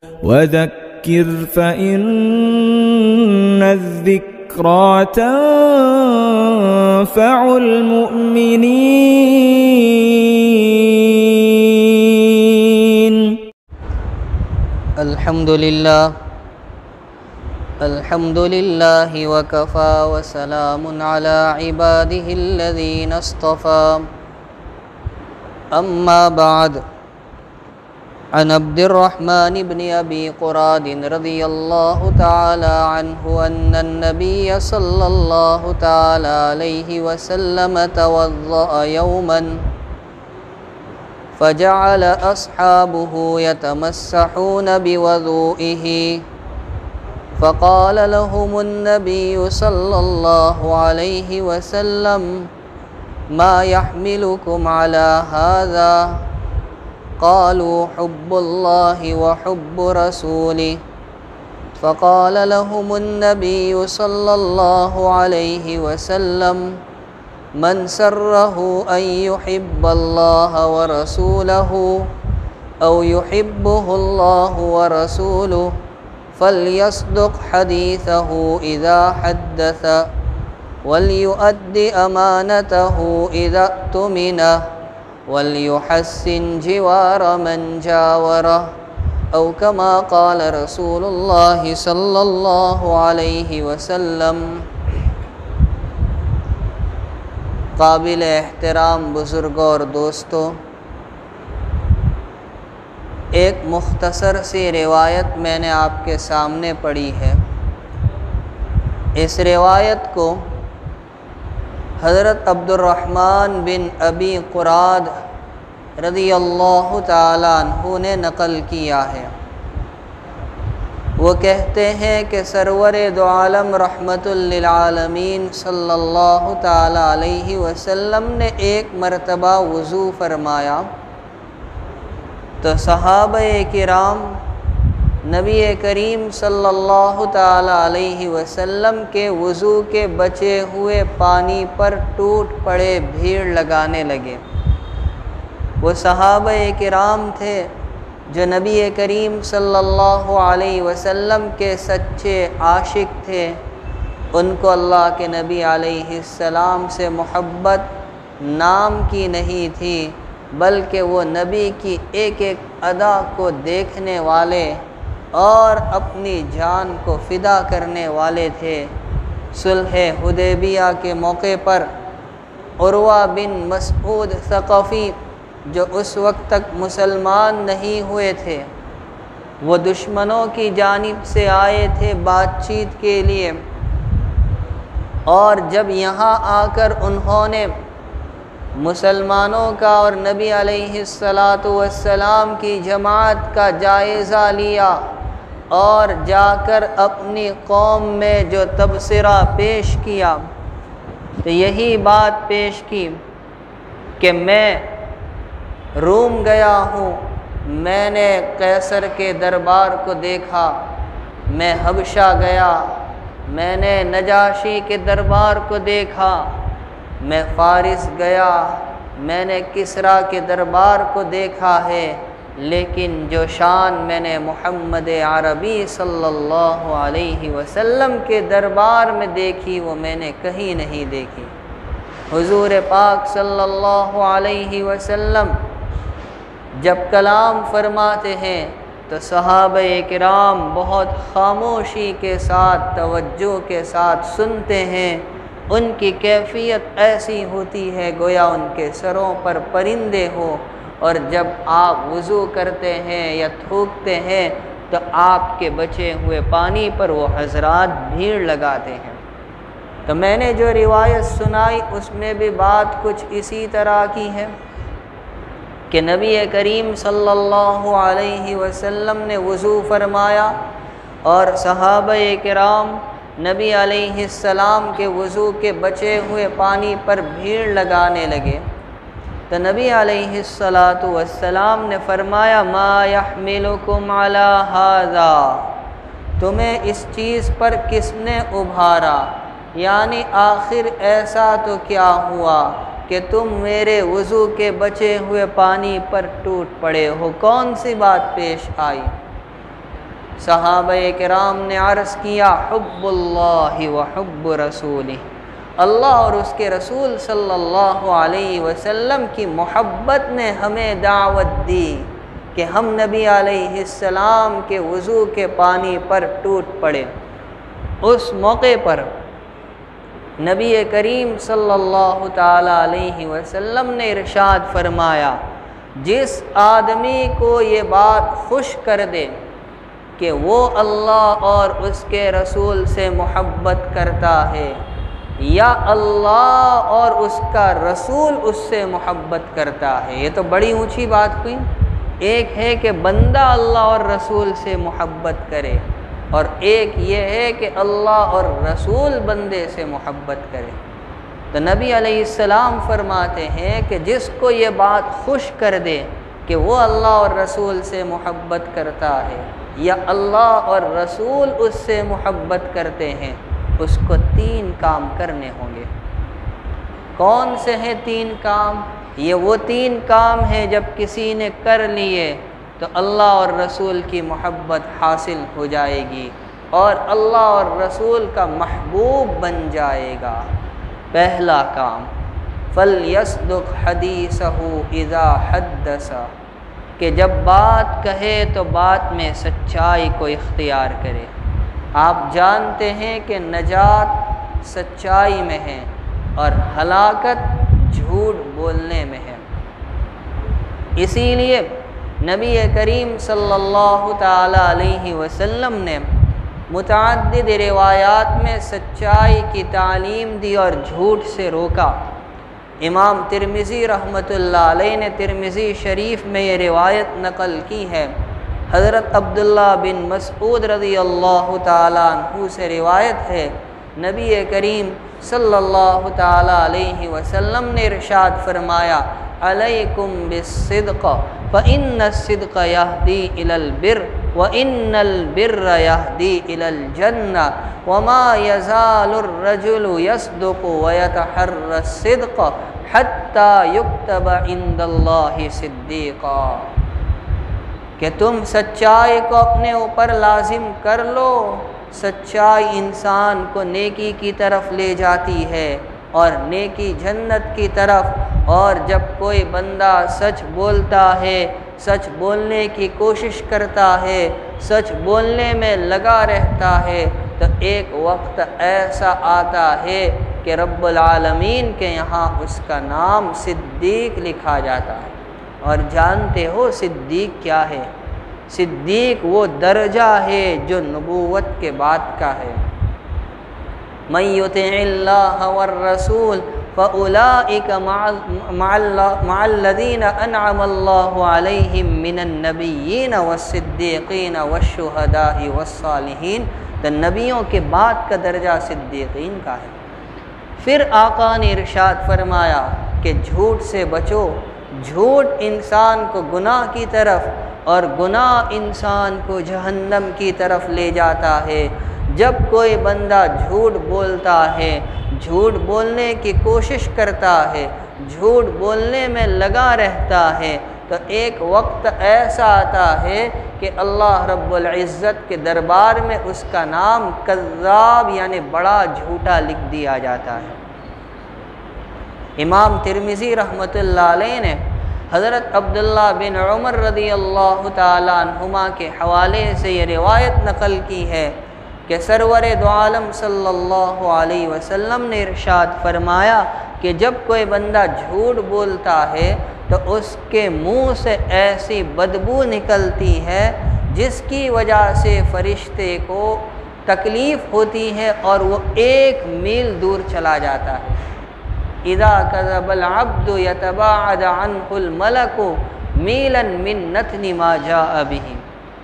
وذكر فإن الذكرى تنفع المؤمنين. الحمد لله وكفى وسلام على عباده الذين اصطفى. أما بعد، عن عبد الرحمن بن أبي قراد رضي الله تعالى عنه أن النبي صلى الله تعالى عليه وسلم توضأ يوما فجعل أصحابه يتمسحون بوضوئه، فقال لهم النبي صلى الله عليه وسلم: ما يحملكم على هذا؟ قالوا: حب الله وحب رسوله. فقال لهم النبي صلى الله عليه وسلم: من سره أن يحب الله ورسوله أو يحبه الله ورسوله فليصدق حديثه إذا حدث وليؤد أمانته إذا اؤتمنه وليحسن جوار من جاوره، أو كما قال رسول الله صلی اللہ علیہ وسلم۔ قابل احترام بزرگوں اور دوستوں، ایک مختصر سی روایت میں نے آپ کے سامنے پڑھی ہے۔ اس روایت کو حضرت عبد الرحمن بن ابی قراد رضی اللہ تعالیٰ عنہ نے نقل کیا ہے۔ وہ کہتے ہیں کہ سرور دو عالم رحمت للعالمین صلی اللہ تعالیٰ علیہ وسلم نے ایک مرتبہ وضو فرمایا تو صحابہ کرام نبی کریم صلی اللہ تعالیٰ علیہ وسلم کے وضو کے بچے ہوئے پانی پر ٹوٹ پڑے بھیڑ لگانے لگے۔ وہ صحابہ کرام تھے جو نبی کریم صلی اللہ علیہ وسلم کے سچے عاشق تھے۔ ان کو اللہ کے نبی علیہ السلام سے محبت نام کی نہیں تھی، بلکہ وہ نبی کی ایک ایک ادا کو دیکھنے والے اور اپنی جان کو فدا کرنے والے تھے۔ صلح حدیبیہ کے موقع پر عروہ بن مسعود ثقفی جو اس وقت تک مسلمان نہیں ہوئے تھے، وہ دشمنوں کی جانب سے آئے تھے بات چیت کے لیے، اور جب یہاں آ کر انہوں نے مسلمانوں کا اور نبی علیہ السلام کی جماعت کا جائزہ لیا اور جا کر اپنی قوم میں جو تبصرہ پیش کیا تو یہی بات پیش کی کہ میں روم گیا ہوں، میں نے قیصر کے دربار کو دیکھا، میں حبشہ گیا، میں نے نجاشی کے دربار کو دیکھا، میں فارس گیا، میں نے کسریٰ کے دربار کو دیکھا ہے، لیکن جو شان میں نے محمد عربی صلی اللہ علیہ وسلم کے دربار میں دیکھی وہ میں نے کہیں نہیں دیکھی۔ حضور پاک صلی اللہ علیہ وسلم جب کلام فرماتے ہیں تو صحابہ کرام بہت خاموشی کے ساتھ توجہ کے ساتھ سنتے ہیں۔ ان کی کیفیت ایسی ہوتی ہے گویا ان کے سروں پر پرندے ہو، اور جب آپ وضو کرتے ہیں یا تھوکتے ہیں تو آپ کے بچے ہوئے پانی پر وہ حضرات بھیڑ لگاتے ہیں۔ تو میں نے جو روایت سنائی اس میں بھی بات کچھ اسی طرح کی ہے کہ نبی کریم صلی اللہ علیہ وسلم نے وضو فرمایا اور صحابہ کرام نبی علیہ السلام کے وضو کے بچے ہوئے پانی پر بھیڑ لگانے لگے تو نبی علیہ السلام نے فرمایا: ما یحملکم علی ھذا، تمہیں اس چیز پر کس نے ابھارا، یعنی آخر ایسا تو کیا ہوا کہ تم میرے وضو کے بچے ہوئے پانی پر ٹوٹ پڑے ہو، کون سی بات پیش آئی؟ صحابہ کرام نے عرض کیا حب اللہ و حب رسولہ، اللہ اور اس کے رسول صلی اللہ علیہ وسلم کی محبت نے ہمیں دعوت دی کہ ہم نبی علیہ السلام کے وضو کے پانی پر ٹوٹ پڑے۔ اس موقع پر نبی کریم صلی اللہ تعالی علیہ وسلم نے ارشاد فرمایا، جس آدمی کو یہ بات خوش کر دے کہ وہ اللہ اور اس کے رسول سے محبت کرتا ہے یا اللہ اور اس کا رسول اس سے محبت کرتا ہے، یہ تو بڑی اونچی بات ہوئی۔ ایک ہے کہ بندہ اللہ اور رسول سے محبت کرے، اور ایک یہ ہے کہ اللہ اور رسول بندے سے محبت کرے۔ تو نبی علیہ السلام فرماتے ہیں کہ جس کو یہ بات خوش کر دے کہ وہ اللہ اور رسول سے محبت کرتا ہے یا اللہ اور رسول اس سے محبت کرتے ہیں، اس کو 3 کام کرنے ہوں گے۔ کون سے ہیں 3 کام؟ یہ وہ 3 کام ہیں جب کسی نے کر لیے تو اللہ اور رسول کی محبت حاصل ہو جائے گی اور اللہ اور رسول کا محبوب بن جائے گا۔ پہلا کام، فَلْيَصْدُقْ حَدِيثَهُ إِذَا حَدَّثَ، کہ جب بات کہے تو بات میں سچائی کو اختیار کرے۔ آپ جانتے ہیں کہ نجات سچائی میں ہے اور ہلاکت جھوٹ بولنے میں ہے۔ اسی لیے نبی کریم صلی اللہ تعالی علیہ وسلم نے متعدد روایات میں سچائی کی تعلیم دی اور جھوٹ سے روکا۔ امام ترمذی رحمۃ اللہ علیہ نے ترمذی شریف میں یہ روایت نقل کی ہے، حضرت عبداللہ بن مسعود رضی اللہ تعالیٰ عنہ سے روایت ہے، نبی کریم صلی اللہ تعالیٰ علیہ وسلم نے ارشاد فرمایا، علیکم بالصدق فإن الصدق یہدی الی البر وإن البر یہدی الی الجنہ وما یزال الرجل یصدق ویتحری الصدق حتی یکتب عند اللہ صدیقا، کہ تم سچائی کو اپنے اوپر لازم کر لو۔ سچائی انسان کو نیکی کی طرف لے جاتی ہے اور نیکی جنت کی طرف، اور جب کوئی بندہ سچ بولتا ہے، سچ بولنے کی کوشش کرتا ہے، سچ بولنے میں لگا رہتا ہے، تو ایک وقت ایسا آتا ہے کہ رب العالمین کے یہاں اس کا نام صدیق لکھا جاتا ہے۔ اور جانتے ہو صدیق کیا ہے؟ صدیق وہ درجہ ہے جو نبوت کے بعد کا ہے۔ من یطع اللہ والرسول فاولئک مع الذین انعم اللہ علیہم من النبیین والصدیقین والشہداء والصالحین، تو نبیوں کے بعد کا درجہ صدیقین کا ہے۔ پھر آقا نے ارشاد فرمایا کہ جھوٹ سے بچو، جھوٹ انسان کو گناہ کی طرف اور گناہ انسان کو جہنم کی طرف لے جاتا ہے۔ جب کوئی بندہ جھوٹ بولتا ہے، جھوٹ بولنے کی کوشش کرتا ہے، جھوٹ بولنے میں لگا رہتا ہے، تو ایک وقت ایسا آتا ہے کہ اللہ رب العزت کے دربار میں اس کا نام کذاب یعنی بڑا جھوٹا لکھ دیا جاتا ہے۔ امام ترمذی رحمۃ اللہ علیہ نے حضرت عبداللہ بن عمر رضی اللہ تعالیٰ عنہما کے حوالے سے یہ روایت نقل کی ہے کہ سرور دو عالم صلی اللہ علیہ وسلم نے ارشاد فرمایا کہ جب کوئی بندہ جھوٹ بولتا ہے تو اس کے منہ سے ایسی بدبو نکلتی ہے جس کی وجہ سے فرشتے کو تکلیف ہوتی ہے اور وہ 1 میل دور چلا جاتا ہے۔ اذا کذب العبد یتباعد عنہ الملک میلا من نتن ما جاء به،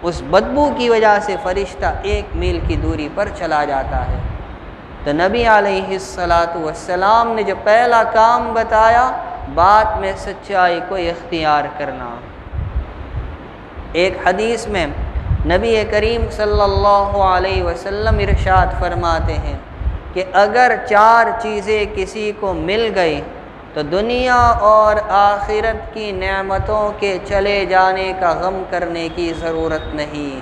اس بدبو کی وجہ سے فرشتہ 1 میل کی دوری پر چلا جاتا ہے۔ تو نبی علیہ السلام نے جو پہلا کام بتایا، بات میں سچائی کو اختیار کرنا۔ ایک حدیث میں نبی کریم صلی اللہ علیہ وسلم ارشاد فرماتے ہیں کہ اگر 4 چیزیں کسی کو مل گئی تو دنیا اور آخرت کی نعمتوں کے چلے جانے کا غم کرنے کی ضرورت نہیں۔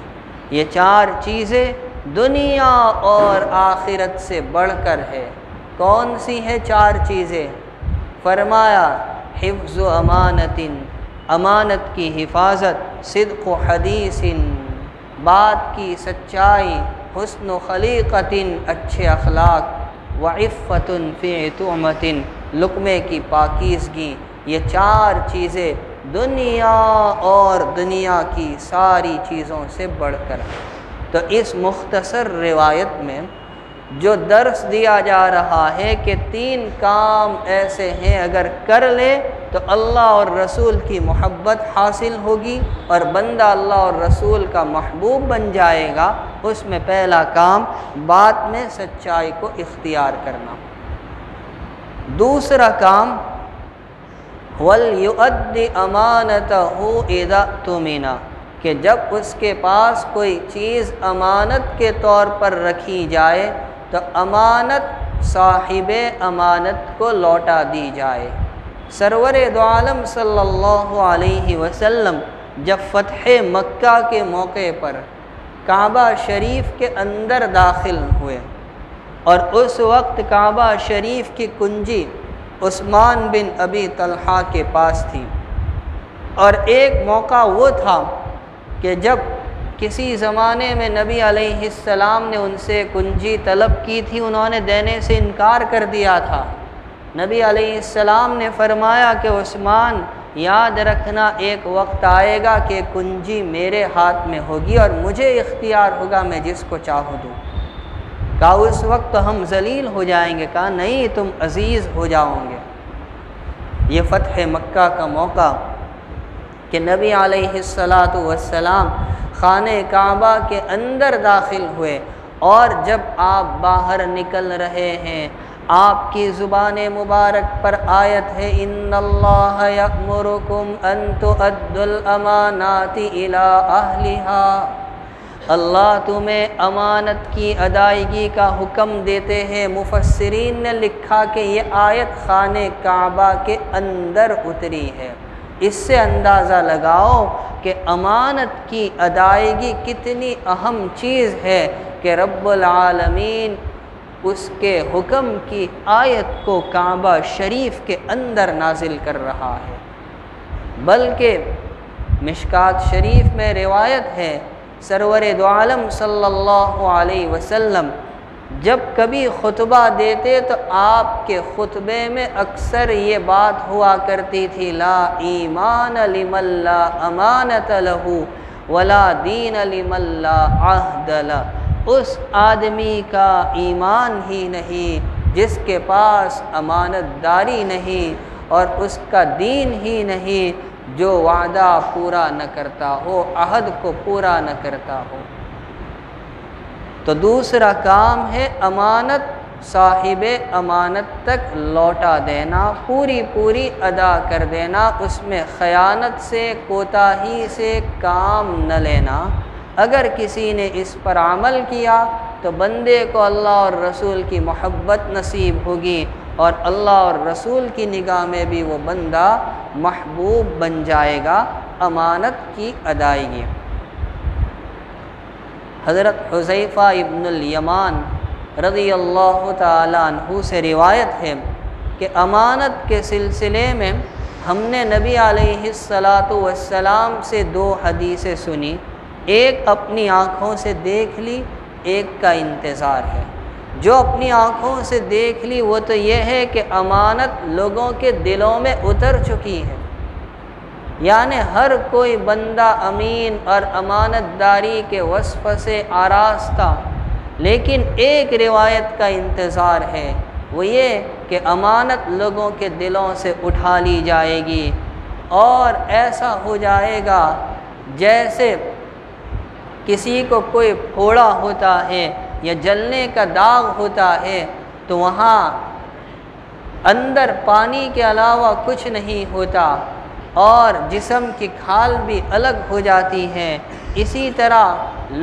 یہ چار چیزیں دنیا اور آخرت سے بڑھ کر ہے۔ کون سی ہے چار چیزیں؟ فرمایا حفظ امانت، امانت کی حفاظت، صدق حدیث، بات کی سچائی، حسن خلیقت، اچھے اخلاق، وعفت فی طعمت، لقمے کی پاکیزگی۔ یہ چار چیزیں دنیا اور دنیا کی ساری چیزوں سے بڑھ کر۔ تو اس مختصر روایت میں جو درس دیا جا رہا ہے کہ تین کام ایسے ہیں اگر کر لے تو اللہ اور رسول کی محبت حاصل ہوگی اور بندہ اللہ اور رسول کا محبوب بن جائے گا۔ اس میں پہلا کام بات میں سچائی کو اختیار کرنا۔ دوسرا کام وَلْيُؤَدِّ أَمَانَتَهُ إِذَا اؤْتُمِنَ، کہ جب اس کے پاس کوئی چیز امانت کے طور پر رکھی جائے تو امانت صاحب امانت کو لوٹا دی جائے۔ سرور دو عالم صلی اللہ علیہ وسلم جب فتح مکہ کے موقع پر کعبہ شریف کے اندر داخل ہوئے اور اس وقت کعبہ شریف کی کنجی عثمان بن ابی طلحہ کے پاس تھی، اور ایک موقع وہ تھا کہ جب کسی زمانے میں نبی علیہ السلام نے ان سے کنجی طلب کی تھی، انہوں نے دینے سے انکار کر دیا تھا۔ نبی علیہ السلام نے فرمایا کہ عثمان یاد رکھنا ایک وقت آئے گا کہ کنجی میرے ہاتھ میں ہوگی اور مجھے اختیار ہوگا، میں جس کو چاہوں دوں۔ کہا اس وقت تو ہم ذلیل ہو جائیں گے، کہا نہیں تم عزیز ہو جاؤ گے۔ یہ فتح مکہ کا موقع کہ نبی علیہ السلام خانہ کعبہ کے اندر داخل ہوئے، اور جب آپ باہر نکل رہے ہیں آپ کی زبان مبارک پر آیت ہے ان اللہ یأمرکم ان تؤدوا الامانات الی اہلها، اللہ تمہیں امانت کی ادائیگی کا حکم دیتے ہیں۔ مفسرین نے لکھا کہ یہ آیت خانہ کعبہ کے اندر اتری ہے۔ اس سے اندازہ لگاؤ کہ امانت کی ادائیگی کتنی اہم چیز ہے کہ رب العالمین اس کے حکم کی آیت کو کعبہ شریف کے اندر نازل کر رہا ہے۔ بلکہ مشکات شریف میں روایت ہے سرور دو عالم صلی اللہ علیہ وسلم جب کبھی خطبہ دیتے تو آپ کے خطبے میں اکثر یہ بات ہوا کرتی تھی لا ایمان لمن لا امانت لہ ولا دین لمن لا عہد لہ، اس آدمی کا ایمان ہی نہیں جس کے پاس امانت داری نہیں اور اس کا دین ہی نہیں جو وعدہ پورا نہ کرتا ہو، عہد کو پورا نہ کرتا ہو۔ تو دوسرا کام ہے امانت صاحب امانت تک لوٹا دینا، پوری ادا کر دینا، اس میں خیانت سے کوتاہی سے کام نہ لینا۔ اگر کسی نے اس پر عمل کیا تو بندے کو اللہ اور رسول کی محبت نصیب ہوگی اور اللہ اور رسول کی نگاہ میں بھی وہ بندہ محبوب بن جائے گا۔ امانت کی ادائیگی۔ حضرت حذیفہ ابن الیمان رضی اللہ تعالیٰ عنہ سے روایت ہے کہ امانت کے سلسلے میں ہم نے نبی علیہ السلام سے دو حدیثیں سنی، ایک اپنی آنکھوں سے دیکھ لی، ایک کا انتظار ہے۔ جو اپنی آنکھوں سے دیکھ لی وہ تو یہ ہے کہ امانت لوگوں کے دلوں میں اتر چکی ہے، یعنی ہر کوئی بندہ امین اور امانت داری کے وصف سے آراستہ، لیکن ایک روایت کا انتظار ہے، وہ یہ کہ امانت لوگوں کے دلوں سے اٹھا لی جائے گی اور ایسا ہو جائے گا جیسے کسی کو کوئی پھوڑا ہوتا ہے یا جلنے کا داغ ہوتا ہے تو وہاں اندر پانی کے علاوہ کچھ نہیں ہوتا اور جسم کی کھال بھی الگ ہو جاتی ہے، اسی طرح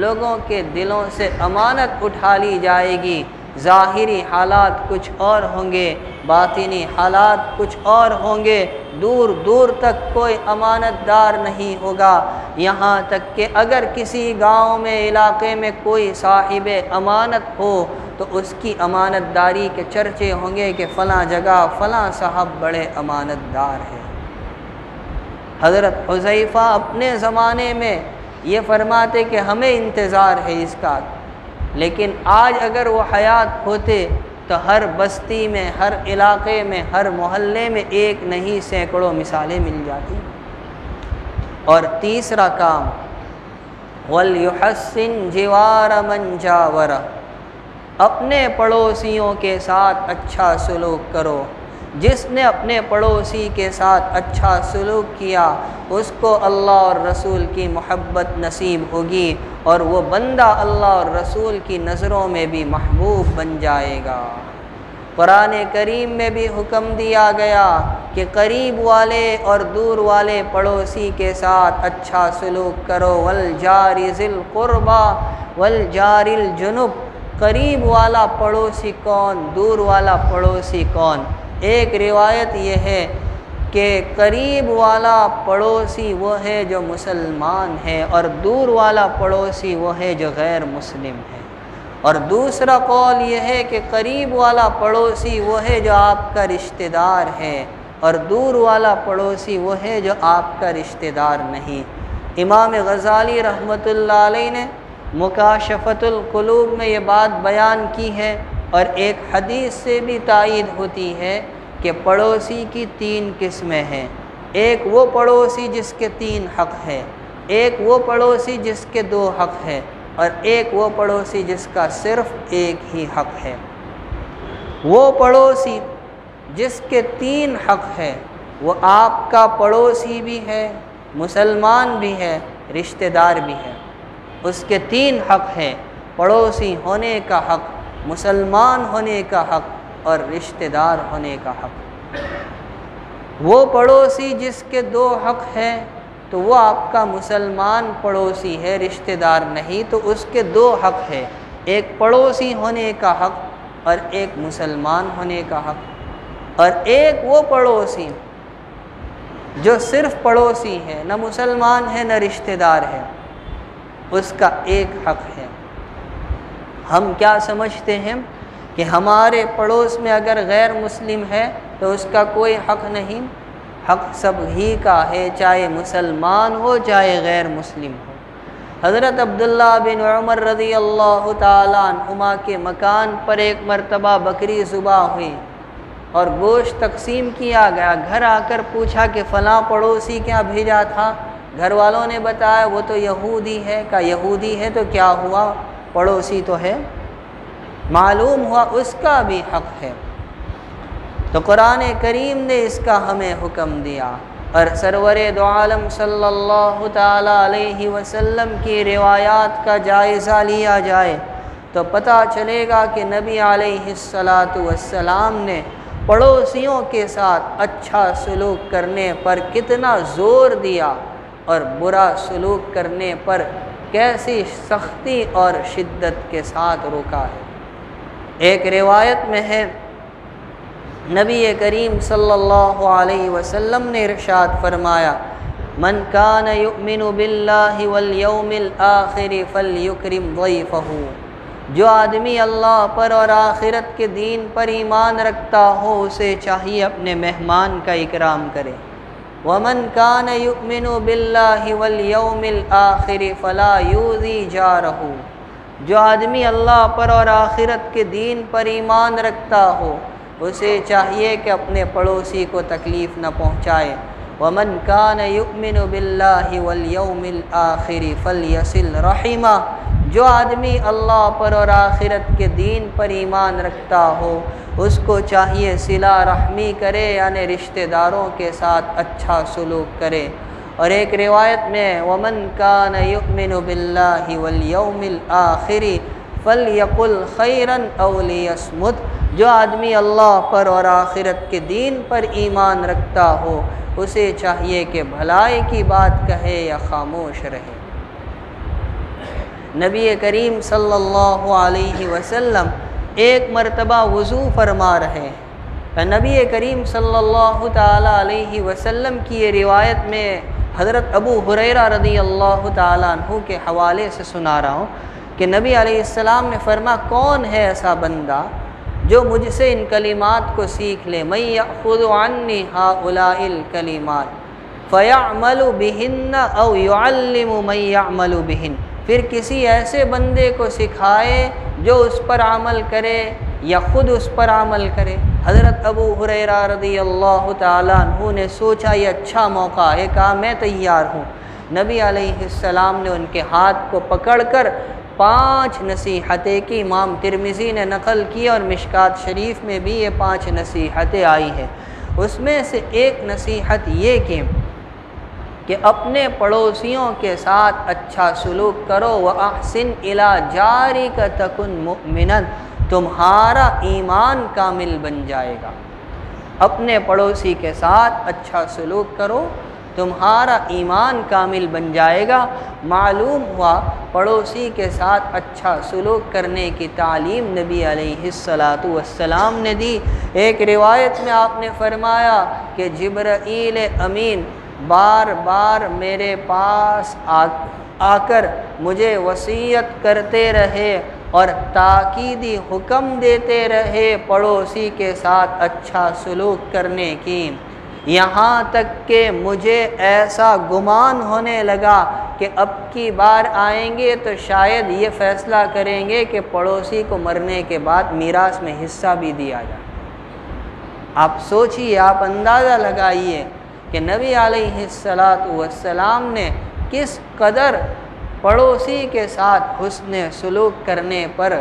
لوگوں کے دلوں سے امانت اٹھا لی جائے گی ظاہری حالات کچھ اور ہوں گے، باطنی حالات کچھ اور ہوں گے، دور دور تک کوئی امانت دار نہیں ہوگا، یہاں تک کہ اگر کسی گاؤں میں علاقے میں کوئی صاحب امانت ہو تو اس کی امانت داری کے چرچے ہوں گے کہ فلاں جگہ فلاں صاحب بڑے امانت دار ہیں۔ حضرت حذیفہ اپنے زمانے میں یہ فرماتے کہ ہمیں انتظار ہے اس کا، لیکن آج اگر وہ حیات ہوتے تو ہر بستی میں، ہر علاقے میں، ہر محلے میں ایک نہیں سینکڑوں مثالیں مل جاتی۔ اور تیسرا کام، وَلْيُحَسِّنْ جِوَارَ مَنْ جَاوَرَ، اپنے پڑوسیوں کے ساتھ اچھا سلوک کرو۔ جس نے اپنے پڑوسی کے ساتھ اچھا سلوک کیا اس کو اللہ اور رسول کی محبت نصیب ہوگی، اور وہ بندہ اللہ اور رسول کی نظروں میں بھی محبوب بن جائے گا۔ قرآن کریم میں بھی حکم دیا گیا کہ قریب والے اور دور والے پڑوسی کے ساتھ اچھا سلوک کرو۔ وَالْجَارِ ذِي الْقُرْبَى وَالْجَارِ الْجُنُبِ، قریب والا پڑوسی کون، دور والا پڑوسی کون؟ ایک روایت یہ ہے کہ قریب والا پڑوسی وہ ہے جو مسلمان ہے، اور دور والا پڑوسی وہ ہے جو غیر مسلم ہے۔ اور دوسرا قول یہ ہے کہ قریب والا پڑوسی وہ ہے جو آپ کا رشتہ دار ہے، اور دور والا پڑوسی وہ ہے جو آپ کا رشتہ دار نہیں۔ امام غزالی رحمۃ اللہ علیہ نے مکاشفۃ القلوب میں یہ بات بیان کی ہے، اور ایک حدیث سے بھی تائید ہوتی ہے کہ پڑوسی کی 3 قسمیں ہیں۔ ایک وہ پڑوسی جس کے 3 حق ہے، ایک وہ پڑوسی جس کے 2 حق ہے، اور ایک وہ پڑوسی جس کا صرف ایک ہی حق ہے۔ وہ پڑوسی جس کے 3 حق ہے وہ آپ کا پڑوسی بھی ہے، مسلمان بھی ہے، رشتہ دار بھی ہے۔ اس کے 3 حق ہیں، پڑوسی ہونے کا حق، مسلمان ہونے کا حق، اور رشتہ دار ہونے کا حق۔ وہ پڑوسی جس کے 2 حق ہیں تو وہ آپ کا مسلمان پڑوسی ہے، رشتہ دار نہیں، تو اس کے 2 حق ہے، ایک پڑوسی ہونے کا حق اور ایک مسلمان ہونے کا حق۔ اور ایک وہ پڑوسی جو صرف پڑوسی ہے، نہ مسلمان ہے نہ رشتہ دار ہے، اس کا ایک حق ہے۔ ہم کیا سمجھتے ہیں کہ ہمارے پڑوس میں اگر غیر مسلم ہے تو اس کا کوئی حق نہیں؟ حق سب ہی کا ہے، چاہے مسلمان ہو چاہے غیر مسلم ہو۔ حضرت عبداللہ بن عمر رضی اللہ تعالیٰ عنہما کے مکان پر ایک مرتبہ بکری ذبح ہوئی اور گوشت تقسیم کیا گیا۔ گھر آ کر پوچھا کہ فلاں پڑوسی کیا بھیجا تھا؟ گھر والوں نے بتایا وہ تو یہودی ہے۔ کہا یہودی ہے تو کیا ہوا، پڑوسی تو ہے۔ معلوم ہوا اس کا بھی حق ہے۔ تو قرآن کریم نے اس کا ہمیں حکم دیا، اور سرور دو عالم صلی اللہ تعالیٰ علیہ وسلم کی روایات کا جائزہ لیا جائے تو پتہ چلے گا کہ نبی علیہ السلام نے پڑوسیوں کے ساتھ اچھا سلوک کرنے پر کتنا زور دیا، اور برا سلوک کرنے پر کیسی سختی اور شدت کے ساتھ روکا ہے۔ ایک روایت میں ہے نبی کریم صلی اللہ علیہ وسلم نے ارشاد فرمایا، من کان یؤمن باللہ والیوم الآخر فلیکرم ضیفہ، جو آدمی اللہ پر اور آخرت کے دین پر ایمان رکھتا ہو اسے چاہیے اپنے مہمان کا اکرام کرے۔ ومن کان یؤمن باللہ والیوم الآخر فلا یؤذی جارہ، جو آدمی اللہ پر اور آخرت کے دین پر ایمان رکھتا ہو اسے چاہیے کہ اپنے پڑوسی کو تکلیف نہ پہنچائے۔ ومن کان یؤمن باللہ والیوم الآخر فلیصل رحمہ، جو آدمی اللہ پر اور آخرت کے دین پر ایمان رکھتا ہو اس کو چاہیے صلہ رحمی کرے، یعنی رشتہ داروں کے ساتھ اچھا سلوک کرے۔ اور ایک روایت میں ومن کان یؤمن باللہ والیوم الآخر فلیقل خیرا او لیصمت، جو آدمی اللہ پر اور آخرت کے دین پر ایمان رکھتا ہو اسے چاہیے کہ بھلائی کی بات کہے یا خاموش رہے۔ نبی کریم صلی اللہ علیہ وسلم ایک مرتبہ وضو فرما رہے ہیں۔ نبی کریم صلی اللہ تعالیٰ علیہ وسلم کی یہ روایت میں حضرت ابو ہریرہ رضی اللہ تعالیٰ عنہ کے حوالے سے سنا رہا ہوں کہ نبی علیہ السلام نے فرمایا کون ہے ایسا بندہ جو مجھ سے ان کلمات کو سیکھ لے، من یأخذ عنی ہؤلاء الکلمات فیعمل بہن او یعلم من یعمل بہن، پھر کسی ایسے بندے کو سکھائے جو اس پر عمل کرے یا خود اس پر عمل کرے۔ حضرت ابو ہریرہ رضی اللہ تعالیٰ عنہ نے سوچا یہ اچھا موقع ہے، کہا میں تیار ہوں۔ نبی علیہ السلام نے ان کے ہاتھ کو پکڑ کر 5 نصیحتیں کی، امام ترمذی نے نقل کی اور مشکات شریف میں بھی یہ 5 نصیحتیں آئی ہیں۔ اس میں سے ایک نصیحت یہ کہ اپنے پڑوسیوں کے ساتھ اچھا سلوک کرو، وَأَحْسِنْ إِلَىٰ جَارِكَ تَكُنْ مُؤْمِنًا، تمہارا ایمان کامل بن جائے گا۔ اپنے پڑوسی کے ساتھ اچھا سلوک کرو، تمہارا ایمان کامل بن جائے گا۔ معلوم ہوا پڑوسی کے ساتھ اچھا سلوک کرنے کی تعلیم نبی علیہ السلام نے دی۔ ایک روایت میں آپ نے فرمایا کہ جبرائیل امین بار بار میرے پاس آ کر مجھے وصیت کرتے رہے اور تاکیدی حکم دیتے رہے پڑوسی کے ساتھ اچھا سلوک کرنے کی، یہاں تک کہ مجھے ایسا گمان ہونے لگا کہ اب کی بار آئیں گے تو شاید یہ فیصلہ کریں گے کہ پڑوسی کو مرنے کے بعد میراث میں حصہ بھی دیا جائے۔ آپ سوچئے، آپ اندازہ لگائیے کہ نبی علیہ السلام نے کس قدر پڑوسی کے ساتھ حسن سلوک کرنے پر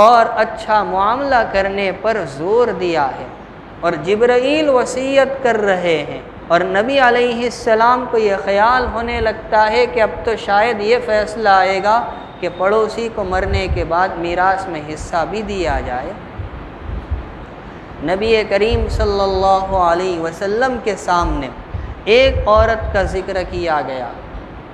اور اچھا معاملہ کرنے پر زور دیا ہے، اور جبرائیل وصیت کر رہے ہیں، اور نبی علیہ السلام کو یہ خیال ہونے لگتا ہے کہ اب تو شاید یہ فیصلہ آئے گا کہ پڑوسی کو مرنے کے بعد میراث میں حصہ بھی دیا جائے۔ نبی کریم صلی اللہ علیہ وسلم کے سامنے ایک عورت کا ذکر کیا گیا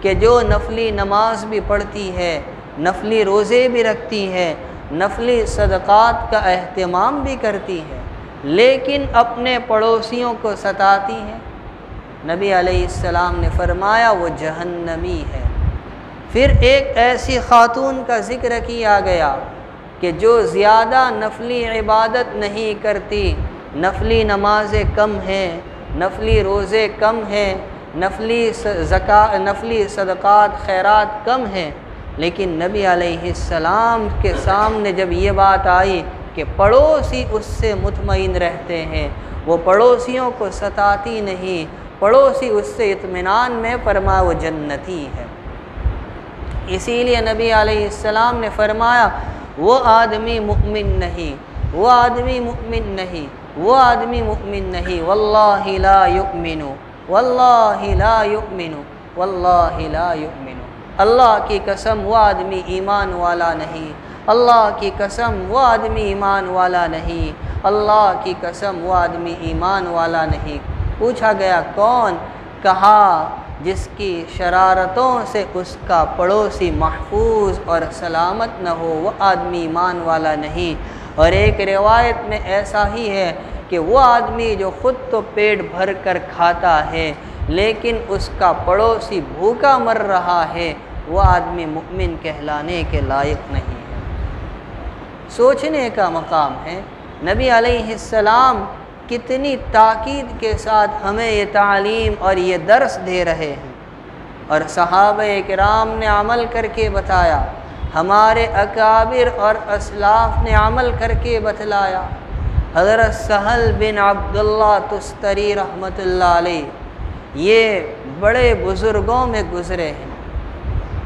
کہ جو نفلی نماز بھی پڑھتی ہے، نفلی روزے بھی رکھتی ہے، نفلی صدقات کا اہتمام بھی کرتی ہے، لیکن اپنے پڑوسیوں کو ستاتی ہے۔ نبی علیہ السلام نے فرمایا وہ جہنمی ہے۔ پھر ایک ایسی خاتون کا ذکر کیا گیا کہ جو زیادہ نفلی عبادت نہیں کرتی، نفلی نمازیں کم ہیں، نفلی روزے کم ہیں، نفلی صدقات خیرات کم ہیں، لیکن نبی علیہ السلام کے سامنے جب یہ بات آئی کہ پڑوسی اس سے مطمئن رہتے ہیں، وہ پڑوسیوں کو ستاتی نہیں، پڑوسی اس سے اطمینان میں، فرمایا وہ جنتی ہے۔ اسی لیے نبی علیہ السلام نے فرمایا وہ آدمی مؤمن نہیں، وہ آدمی مؤمن نہیں، وہ آدمی مؤمن نہیں، واللہ لا یؤمن، واللہ لا یؤمن، واللہ لا یؤمن، اللہ کی قسم وہ آدمی ایمان والا نہیں، اللہ کی قسم وہ آدمی ایمان والا نہیں، اللہ کی قسم وہ آدمی ایمان والا نہیں۔ پوچھا گیا کون؟ کہا جس کی شرارتوں سے اس کا پڑوسی محفوظ اور سلامت نہ ہو، وہ آدمی ایمان والا نہیں۔ اور ایک روایت میں ایسا ہی ہے کہ وہ آدمی جو خود تو پیٹ بھر کر کھاتا ہے لیکن اس کا پڑوسی بھوکا مر رہا ہے، وہ آدمی مؤمن کہلانے کے لائق نہیں ہے۔ سوچنے کا مقام ہے نبی علیہ السلام کتنی تاکید کے ساتھ ہمیں یہ تعلیم اور یہ درس دے رہے ہیں، اور صحابہ کرام نے عمل کر کے بتایا، ہمارے اکابر اور اسلاف نے عمل کر کے بتلایا۔ حضرت سہل بن عبداللہ تستری رحمۃ اللہ علیہ یہ بڑے بزرگوں میں گزرے ہیں،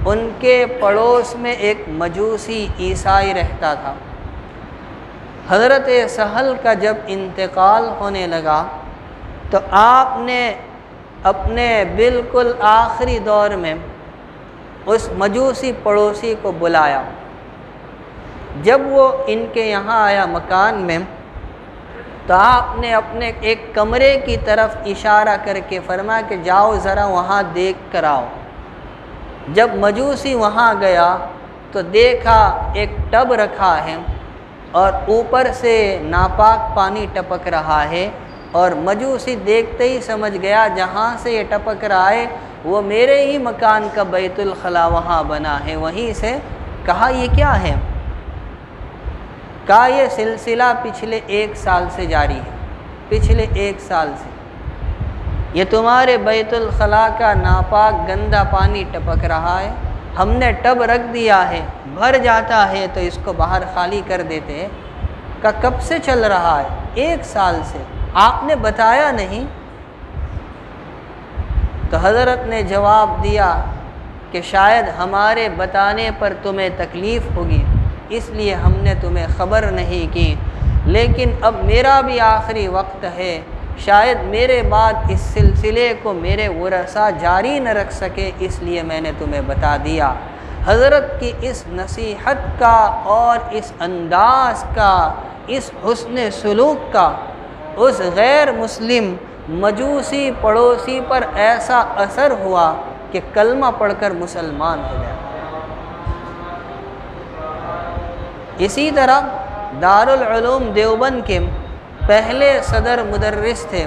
ان کے پڑوس میں ایک مجوسی عیسائی رہتا تھا۔ حضرت سہل کا جب انتقال ہونے لگا تو آپ نے اپنے بالکل آخری دور میں اس مجوسی پڑوسی کو بلایا۔ جب وہ ان کے یہاں آیا مکان میں تو آپ نے اپنے ایک کمرے کی طرف اشارہ کر کے فرمایا کہ جاؤ ذرا وہاں دیکھ کر آؤ۔ جب مجوسی وہاں گیا تو دیکھا ایک ٹب رکھا ہے اور اوپر سے ناپاک پانی ٹپک رہا ہے، اور مجوسی دیکھتے ہی سمجھ گیا جہاں سے یہ ٹپک رہا ہے وہ میرے ہی مکان کا بیت الخلا وہاں بنا ہے۔ وہیں سے کہا یہ کیا ہے؟ کہا یہ سلسلہ پچھلے 1 سال سے جاری ہے، پچھلے 1 سال سے یہ تمہارے بیت الخلا کا ناپاک گندا پانی ٹپک رہا ہے، ہم نے ٹب رکھ دیا ہے، بھر جاتا ہے تو اس کو باہر خالی کر دیتے ہیں۔ کہ کب سے چل رہا ہے؟ 1 سال سے، آپ نے بتایا نہیں؟ تو حضرت نے جواب دیا کہ شاید ہمارے بتانے پر تمہیں تکلیف ہوگی، اس لیے ہم نے تمہیں خبر نہیں کی، لیکن اب میرا بھی آخری وقت ہے، شاید میرے بعد اس سلسلے کو میرے ورثاء جاری نہ رکھ سکے، اس لیے میں نے تمہیں بتا دیا۔ حضرت کی اس نصیحت کا اور اس انداز کا، اس حسن سلوک کا اس غیر مسلم مجوسی پڑوسی پر ایسا اثر ہوا کہ کلمہ پڑھ کر مسلمان ہو گیا۔ اسی طرح دارالعلوم دیوبند کے پہلے صدر مدرس تھے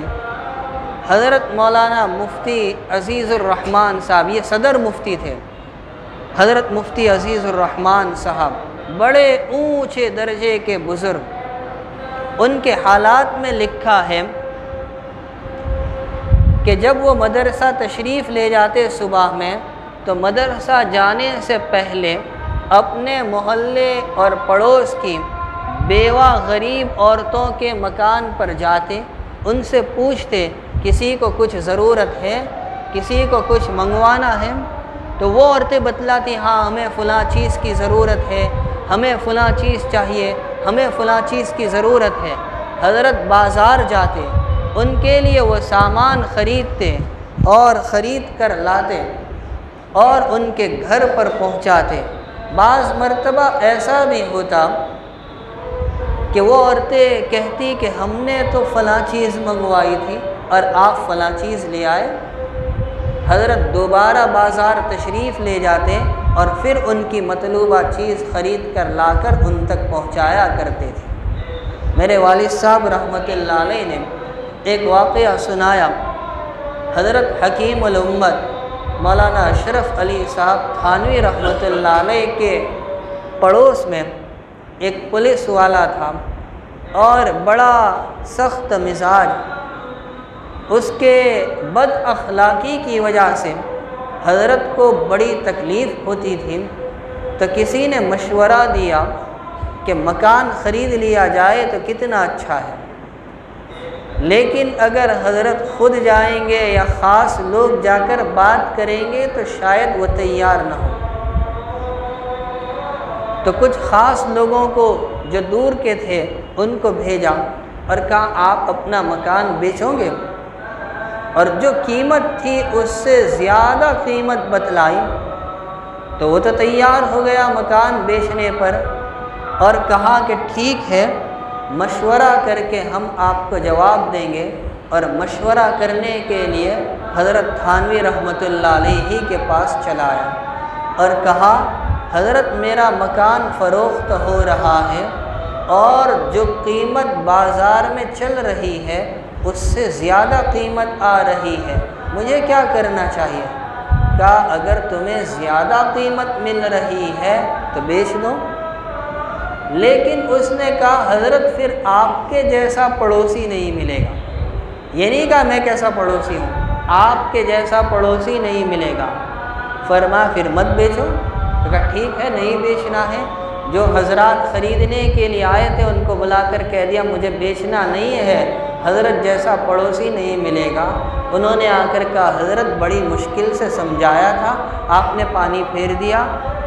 حضرت مولانا مفتی عزیز الرحمن صاحب، یہ صدر مفتی تھے حضرت مفتی عزیز الرحمن صاحب، بڑے اونچے درجے کے بزرگ۔ ان کے حالات میں لکھا ہے کہ جب وہ مدرسہ تشریف لے جاتے صبح میں، تو مدرسہ جانے سے پہلے اپنے محلے اور پڑوس کی بیوہ غریب عورتوں کے مکان پر جاتے، ان سے پوچھتے کسی کو کچھ ضرورت ہے، کسی کو کچھ منگوانا ہے؟ تو وہ عورتیں بتلاتی ہاں ہمیں فلاں چیز کی ضرورت ہے، ہمیں فلاں چیز چاہیے، ہمیں فلاں چیز کی ضرورت ہے۔ حضرت بازار جاتے، ان کے لیے وہ سامان خریدتے اور خرید کر لاتے اور ان کے گھر پر پہنچاتے۔ بعض مرتبہ ایسا بھی ہوتا کہ وہ عورتیں کہتی کہ ہم نے تو فلاں چیز منگوائی تھی اور آپ فلاں چیز لے آئے۔ حضرت دوبارہ بازار تشریف لے جاتے اور پھر ان کی مطلوبہ چیز خرید کر لا کر ان تک پہنچایا کرتے تھے۔ میرے والد صاحب رحمۃ اللہ علیہ نے ایک واقعہ سنایا۔ حضرت حکیم الامت مولانا اشرف علی صاحب تھانوی رحمۃ اللہ علیہ کے پڑوس میں ایک پولیس والا تھا اور بڑا سخت مزاج۔ اس کے بد اخلاقی کی وجہ سے حضرت کو بڑی تکلیف ہوتی تھی، تو کسی نے مشورہ دیا کہ مکان خرید لیا جائے تو کتنا اچھا ہے، لیکن اگر حضرت خود جائیں گے یا خاص لوگ جا کر بات کریں گے تو شاید وہ تیار نہ ہو۔ تو کچھ خاص لوگوں کو جو دور کے تھے ان کو بھیجا اور کہا آپ اپنا مکان بیچو گے؟ اور جو قیمت تھی اس سے زیادہ قیمت بتلائی، تو وہ تو تیار ہو گیا مکان بیچنے پر اور کہا کہ ٹھیک ہے، مشورہ کر کے ہم آپ کو جواب دیں گے۔ اور مشورہ کرنے کے لیے حضرت تھانوی رحمۃ اللہ علیہ کے پاس چلا آیا اور کہا حضرت میرا مکان فروخت ہو رہا ہے اور جو قیمت بازار میں چل رہی ہے اس سے زیادہ قیمت آ رہی ہے، مجھے کیا کرنا چاہیے؟ کہا اگر تمہیں زیادہ قیمت مل رہی ہے تو بیچ دو۔ لیکن اس نے کہا حضرت پھر آپ کے جیسا پڑوسی نہیں ملے گا۔ یہ نہیں کہا میں کیسا پڑوسی ہوں، آپ کے جیسا پڑوسی نہیں ملے گا۔ فرمایا پھر مت بیچو۔ تو کہا ٹھیک ہے نہیں بیچنا ہے۔ جو حضرات خریدنے کے لیے آئے تھے ان کو بلا کر کہہ دیا مجھے بیچنا نہیں ہے، حضرت جیسا پڑوسی نہیں ملے گا۔ انہوں نے آ کر کہا حضرت بڑی مشکل سے سمجھایا تھا، آپ نے پانی پھیر دیا۔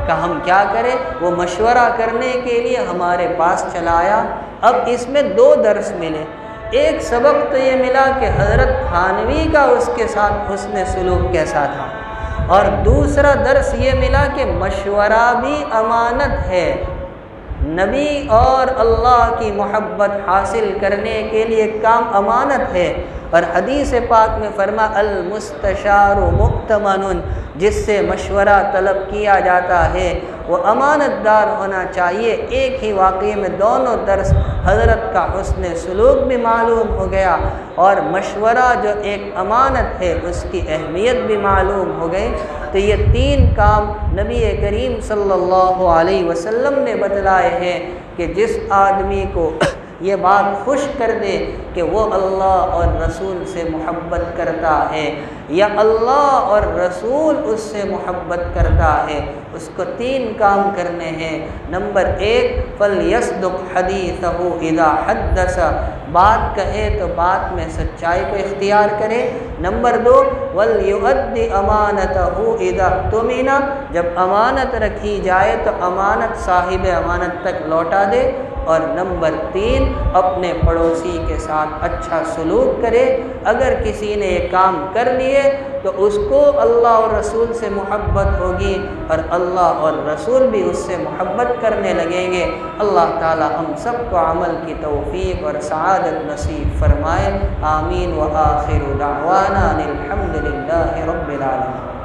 کہا ہم کیا کریں؟ وہ مشورہ کرنے کے لیے ہمارے پاس چلا آیا۔ اب اس میں 2 درس ملے۔ ایک سبق تو یہ ملا کہ حضرت تھانوی کا اس کے ساتھ حسن سلوک کیسا تھا، اور دوسرا درس یہ ملا کہ مشورہ بھی امانت ہے۔ نبی اور اللہ کی محبت حاصل کرنے کے لیے کام امانت ہے، اور حدیث پاک میں فرمایا المستشار مؤتمن، جس سے مشورہ طلب کیا جاتا ہے وہ امانت دار ہونا چاہیے۔ ایک ہی واقعے میں دونوں درس حضرت کا حسن سلوک بھی معلوم ہو گیا اور مشورہ جو ایک امانت ہے اس کی اہمیت بھی معلوم ہو گئی۔ تو یہ تین کام نبی کریم صلی اللہ علیہ وسلم نے بتلائے ہیں کہ جس آدمی کو یہ بات خوش کر دے کہ وہ اللہ اور رسول سے محبت کرتا ہے یا اللہ اور رسول اس سے محبت کرتا ہے، اس کو تین کام کرنے ہیں۔ نمبر 1 فَلْيَصْدُقْ حَدِيثَهُ إِذَا حَدَّثَ، بات کہے تو بات میں سچائی کو اختیار کرے۔ نمبر 2 وَلْيُؤَدِّ أَمَانَتَهُ إِذَا اؤْتُمِنَ، جب امانت رکھی جائے تو امانت صاحب امانت تک لوٹا دے۔ اور نمبر 3 اپنے پڑوسی کے ساتھ اچھا سلوک کرے۔ اگر کسی نے یہ کام کر لیے تو اس کو اللہ اور رسول سے محبت ہوگی اور اللہ اور رسول بھی اس سے محبت کرنے لگیں گے۔ اللہ تعالی ہم سب کو عمل کی توفیق اور سعادت نصیب فرمائے۔ آمین۔ وآخر دعوانا الحمد للہ رب العالمین۔